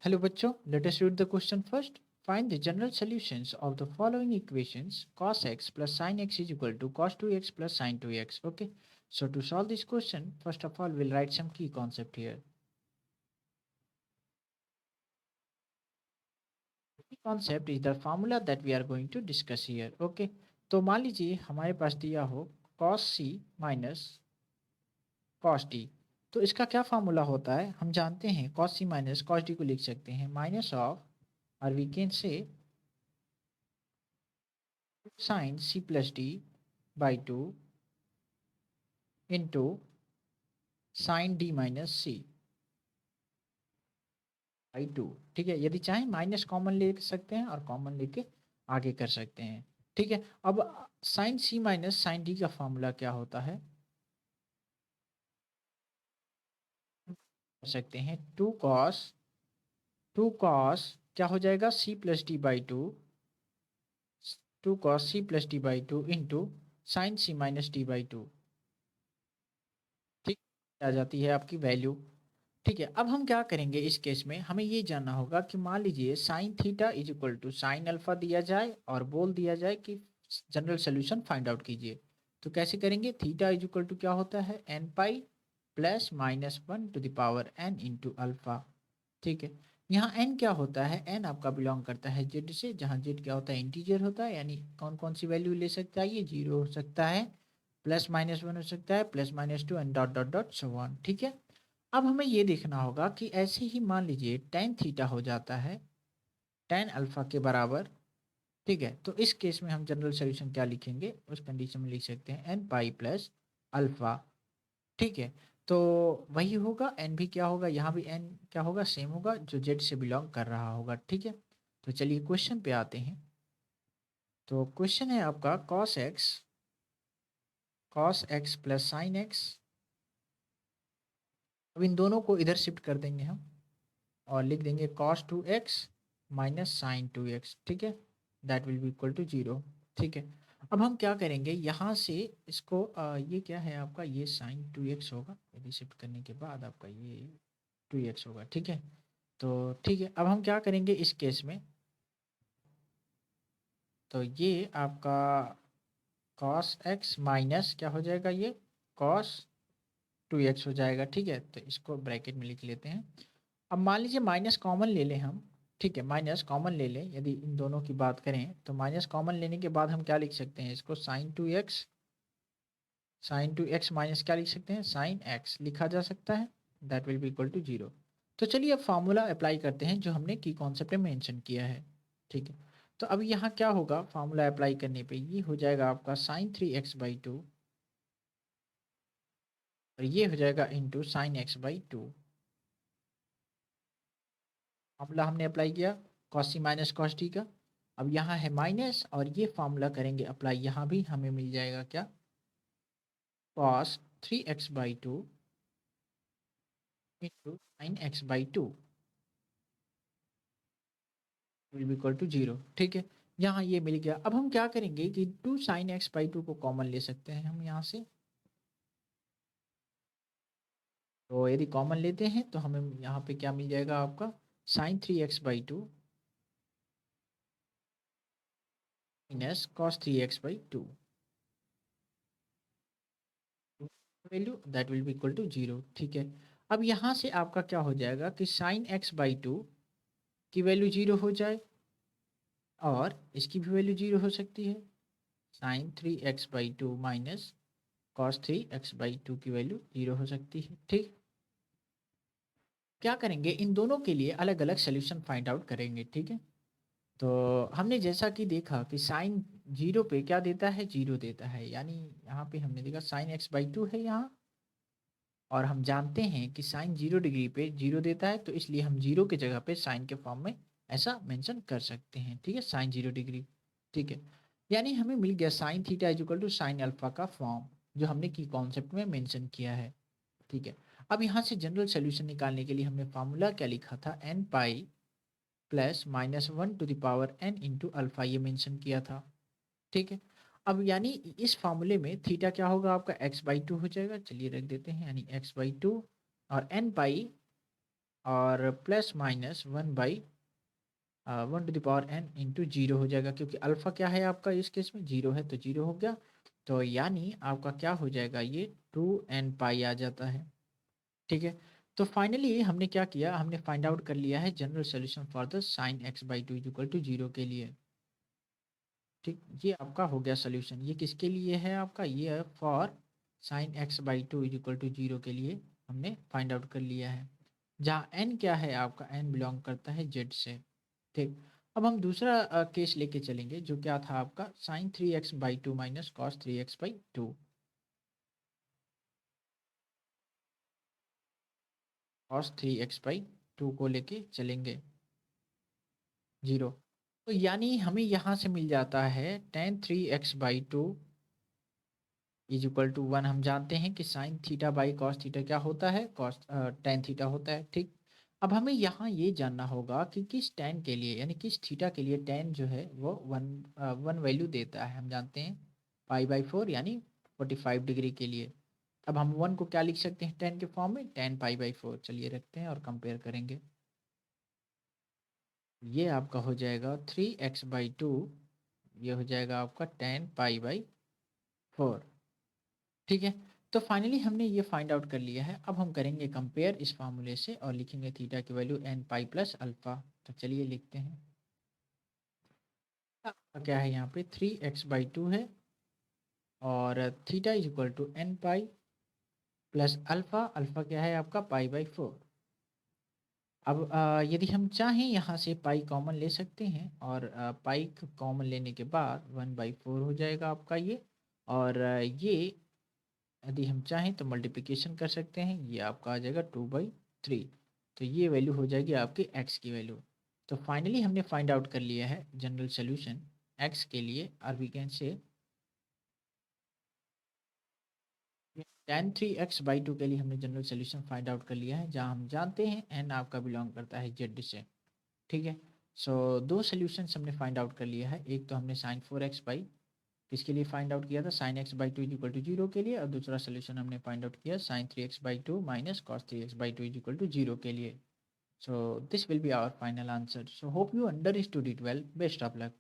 Hello बच्चों, let us read the question first. Find the general solutions of the following equations. Cos x plus sin x is equal to cos 2x plus sin 2x. Okay, so to solve this question, first of all, we'll write some key concept here. Key concept is the formula that we are going to discuss here. Okay, तो मान लीजिए हमारे पास दिया हो cos c minus cos d, तो इसका क्या formula होता है हम जानते हैं. cos c minus cos d को लिख सकते हैं माइनस ऑफ, और वी कैन से sin c plus d by 2 into sin d minus c by 2. ठीक है, यदि चाहें माइनस कॉमन ले सकते हैं और कॉमन लेके आगे कर सकते हैं. ठीक है, अब sin c minus sin d का फॉर्मूला क्या होता है कर सकते हैं. टू कॉस क्या हो जाएगा c plus d by 2, two cos c plus d by 2 into sine c minus d by 2. ठीक, आ जाती है आपकी वैल्यू. ठीक है, अब हम क्या करेंगे इस केस में, हमें ये जानना होगा कि मान लीजिए sine theta is equal to sine alpha दिया जाए और बोल दिया जाए कि जनरल सोल्यूशन फाइंड आउट कीजिए. तो कैसे करेंगे. थीटा इज इक्वल टू क्या होता है n pi plus minus one to the power n into alpha. ठीक है, यहाँ एन क्या होता है, एन आपका बिलोंग करता है जेड से, जहाँ जेड क्या होता है इंटीजर होता है, यानी कौन कौन सी वैल्यू ले सकता है, ये जीरो हो सकता है, प्लस माइनस वन हो सकता है, plus minus two and dot dot dot so on. ठीक है, अब हमें ये देखना होगा कि ऐसे ही मान लीजिए टेन थीटा हो जाता है टेन अल्फा के बराबर. ठीक है, तो इस केस में हम जनरल सोल्यूशन क्या लिखेंगे, उस कंडीशन में लिख सकते हैं एन पाई प्लस अल्फा. ठीक है, तो वही होगा, एन भी क्या होगा, यहाँ भी एन क्या होगा, सेम होगा जो जेड से बिलोंग कर रहा होगा. ठीक है, तो चलिए क्वेश्चन पे आते हैं. तो क्वेश्चन है आपका cos x plus sine x. अब इन दोनों को इधर शिफ्ट कर देंगे हम और लिख देंगे cos 2x minus sign 2x. ठीक है, that will be equal to zero. ठीक है, अब हम क्या करेंगे यहाँ से इसको ये क्या है आपका, ये साइन 2x होगा, यदि शिफ्ट करने के बाद आपका ये 2x होगा. ठीक है, तो ठीक है, अब हम क्या करेंगे इस केस में, तो ये आपका cos x माइनस क्या हो जाएगा, ये cos 2x हो जाएगा. ठीक है, तो इसको ब्रैकेट में लिख लेते हैं. अब मान लीजिए माइनस कॉमन ले लें हम. ठीक है, माइनस कॉमन ले लें, यदि इन दोनों की बात करें तो माइनस कॉमन लेने के बाद हम क्या लिख सकते हैं, इसको साइन टू एक्स माइनस क्या लिख सकते हैं, साइन एक्स लिखा जा सकता है. That will be equal to zero. तो चलिए अब फार्मूला अप्लाई करते हैं जो हमने की कॉन्सेप्ट में मेंशन किया है. ठीक है, तो अब यहाँ क्या होगा, फार्मूला अप्लाई करने पे ये हो जाएगा आपका साइन 3x/2 और ये हो जाएगा इंटू साइन x/2. फार्मूला हमने अप्लाई किया कॉस सी माइनस कॉस टी का. अब यहाँ है माइनस और ये फार्मूला करेंगे अप्लाई, यहाँ भी हमें मिल जाएगा क्या, cos 3x/2 into sine x/2 will be equal to zero. ठीक है, यहाँ ये मिल गया. अब हम क्या करेंगे कि टू साइन x/2 को कॉमन ले सकते हैं हम यहाँ से. तो यदि कॉमन लेते हैं तो हमें यहाँ पे क्या मिल जाएगा आपका, sine 3x/2 minus cos 3x/2 value that will be equal to zero. ठीक है, अब यहाँ से आपका क्या हो जाएगा कि साइन x/2 की वैल्यू जीरो हो जाए और इसकी भी वैल्यू जीरो हो सकती है. Sign 3x/2 minus cos 3x/2 की वैल्यू जीरो हो सकती है. ठीक, क्या करेंगे इन दोनों के लिए अलग अलग सोल्यूशन फाइंड आउट करेंगे. ठीक है, तो हमने जैसा कि देखा कि साइन जीरो पे क्या देता है, जीरो देता है, यानी यहाँ पे हमने देखा साइन x/2 है यहाँ, और हम जानते हैं कि साइन 0 डिग्री पे जीरो देता है, तो इसलिए हम जीरो के जगह पे साइन के फॉर्म में ऐसा मेंशन कर सकते हैं. ठीक है, साइन 0 डिग्री. ठीक है, यानी हमें मिल गया sine theta is equal to sine alpha का फॉर्म जो हमने की कॉन्सेप्ट में मेंशन किया है. ठीक है, अब यहाँ से जनरल सोल्यूशन निकालने के लिए हमने फार्मूला क्या लिखा था, n pi plus minus one to the power n into alpha, ये मेंशन किया था. ठीक है, अब यानी इस फार्मूले में थीटा क्या होगा आपका x/2 हो जाएगा, चलिए रख देते हैं, यानी x/2 और एन पाई और plus minus 1/(1^n) into zero हो जाएगा, क्योंकि अल्फ़ा क्या है आपका इस केस में जीरो है, तो जीरो हो गया। तो यानी आपका क्या हो जाएगा, ये 2n पाई आ जाता है। ठीक है, तो फाइनली हमने क्या किया, हमने फाइंड आउट कर लिया है general solution for the sine x/2 is equal to zero के लिए। ठीक, ये आपका हो गया सोल्यूशन। ये किसके लिए है आपका, ये है for sine x/2 is equal to zero के लिए हमने फाइंड आउट कर लिया है, जहाँ n क्या है आपका, n बिलोंग करता है z से। ठीक, अब हम दूसरा केस लेके चलेंगे, जो क्या था आपका sine 3x/2 minus cos 3x/2। Cos 3x/2 को लेके चलेंगे जीरो। तो यानी हमें यहाँ से मिल जाता है ten 3x/2 is equal to 1। हम जानते हैं कि sine theta by cos theta क्या होता है, कॉस टेन थीटा होता है। ठीक, अब हमें यहाँ ये जानना होगा कि किस टेन के लिए, यानी किस थीटा के लिए टेन जो है वो वन वैल्यू देता है। हम जानते हैं π/4 यानी 45 डिग्री के लिए। अब हम वन को क्या लिख सकते हैं टेन के फॉर्म में, टेन π/4। चलिए रखते हैं और कंपेयर करेंगे। ये आपका हो जाएगा 3x/2, ये हो जाएगा आपका टेन π/4। ठीक है, तो फाइनली हमने ये फाइंड आउट कर लिया है। अब हम करेंगे कंपेयर इस फार्मूले से और लिखेंगे थीटा की value n pi plus alpha. तो चलिए लिखते हैं, क्या है यहाँ पे 3x/2 है और theta is equal to n pi plus alpha. Alpha क्या है आपका π/4। अब यदि हम चाहें यहाँ से पाई कॉमन ले सकते हैं और पाई कॉमन लेने के बाद 1/4 हो जाएगा आपका ये। और ये यदि हम चाहें तो मल्टीप्लिकेशन कर सकते हैं, ये आपका आ जाएगा 2/3। तो ये वैल्यू हो जाएगी आपकी x की वैल्यू। तो फाइनली हमने फाइंड आउट कर लिया है जनरल सोल्यूशन x के लिए, और वी कैन से tan 3x/2 के लिए हमने जनरल सोल्यूशन फाइंड आउट कर लिया है, जहां हम जानते हैं n आपका बिलोंग करता है z से। ठीक है, सो दो सोल्यूशंस हमने फाइंड आउट कर लिया है। एक तो हमने साइन 4x बाई किसके लिए फाइंड आउट किया था, sine x/2 is equal to zero के लिए, और दूसरा सोल्यूशन हमने फाइंड आउट किया sine 3x/2 minus cos 3x/2 is equal to zero के लिए। So this will be our final answer. So hope you understood it well. Best of luck.